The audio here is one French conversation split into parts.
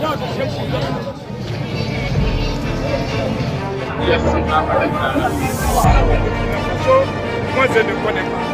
Moi, je ne connais pas.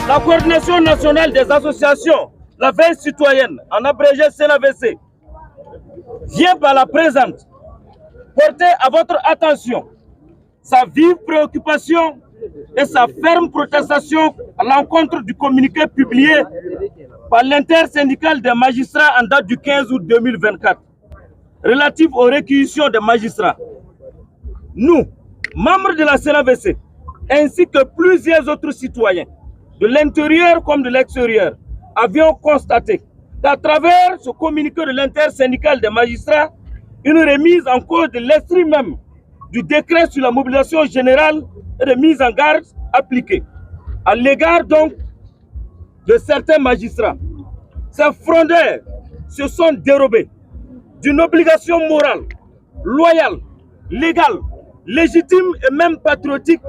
La coordination nationale des associations, la veille citoyenne, en abrégé CNAVC, vient par la présente porter à votre attention sa vive préoccupation et sa ferme protestation à l'encontre du communiqué publié par l'intersyndicale des magistrats en date du 15 août 2024, relatif aux réquisitions des magistrats. Nous, membres de la CNAVC, ainsi que plusieurs autres citoyens, de l'intérieur comme de l'extérieur, avions constaté qu'à travers ce communiqué de l'intersyndicale des magistrats, une remise en cause de l'esprit même du décret sur la mobilisation générale et de mise en garde appliquée à l'égard donc de certains magistrats. Ces frondeurs se sont dérobés d'une obligation morale, loyale, légale, légitime et même patriotique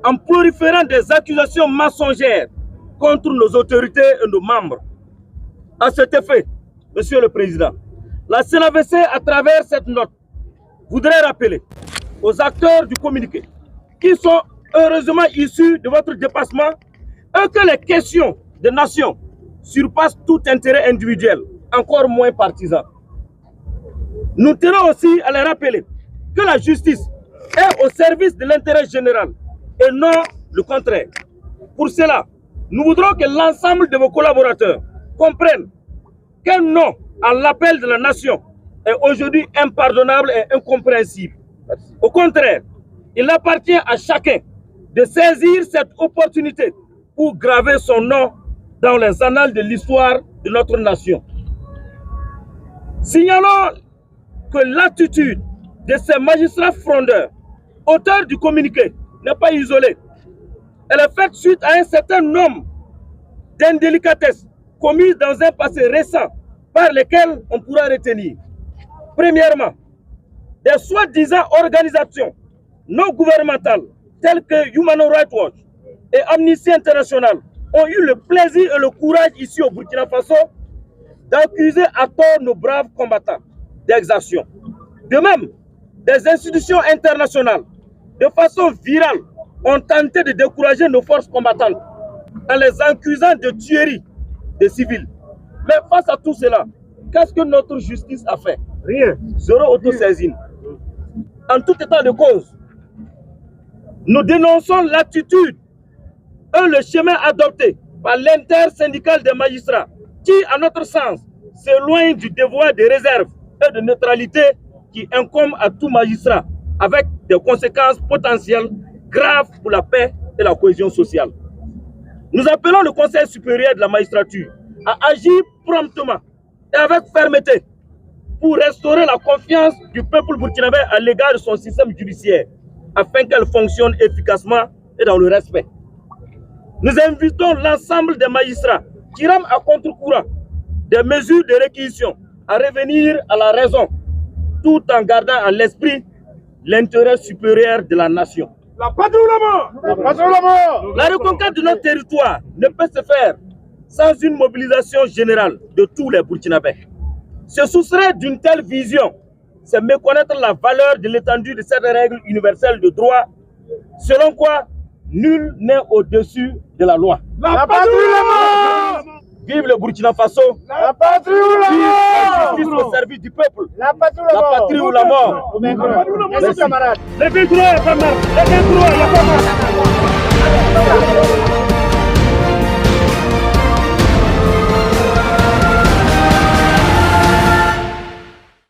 en proliférant des accusations mensongères contre nos autorités et nos membres. À cet effet, Monsieur le Président, la CNAVC, à travers cette note, voudrait rappeler aux acteurs du communiqué, qui sont heureusement issus de votre dépassement, et que les questions de nation surpassent tout intérêt individuel, encore moins partisan. Nous tenons aussi à les rappeler que la justice est au service de l'intérêt général et non le contraire. Pour cela, nous voudrons que l'ensemble de vos collaborateurs comprennent qu'un non à l'appel de la nation est aujourd'hui impardonnable et incompréhensible. Au contraire, il appartient à chacun de saisir cette opportunité pour graver son nom dans les annales de l'histoire de notre nation. Signalons que l'attitude de ces magistrats frondeurs, auteurs du communiqué, n'est pas isolée. Elle est faite suite à un certain nombre d'indélicatesses commises dans un passé récent par lesquelles on pourra retenir. Premièrement, des soi-disant organisations non gouvernementales telles que Human Rights Watch et Amnesty International ont eu le plaisir et le courage ici au Burkina Faso d'accuser à tort nos braves combattants d'exactions. De même, des institutions internationales, de façon virale, ont tenté de décourager nos forces combattantes en les accusant de tuerie des civils. Mais face à tout cela, qu'est-ce que notre justice a fait? Rien. Zéro autosaisine. En tout état de cause, nous dénonçons l'attitude et le chemin adopté par l'intersyndicale des magistrats qui, à notre sens, s'éloigne du devoir de réserve et de neutralité qui incombe à tout magistrat, avec des conséquences potentielles graves pour la paix et la cohésion sociale. Nous appelons le Conseil supérieur de la magistrature à agir promptement et avec fermeté pour restaurer la confiance du peuple burkinabé à l'égard de son système judiciaire, afin qu'elle fonctionne efficacement et dans le respect. Nous invitons l'ensemble des magistrats qui rament à contre-courant des mesures de réquisition à revenir à la raison, tout en gardant à l'esprit l'intérêt supérieur de la nation. La patrie ou la mort! La patrie ou la mort! La reconquête de notre territoire ne peut se faire sans une mobilisation générale de tous les Burkinabés. Se soustraire d'une telle vision, c'est méconnaître la valeur de l'étendue de cette règle universelle de droit, selon quoi nul n'est au-dessus de la loi. La patrie ou la mort! Vive le Burkina Faso! La patrie ou la Vive la mort! justice au service du peuple! La patrie ou la mort! La patrie ou la mort! Merci camarades! Les droits, il n'y a pas marre! Les droits, il n'y a pas marre!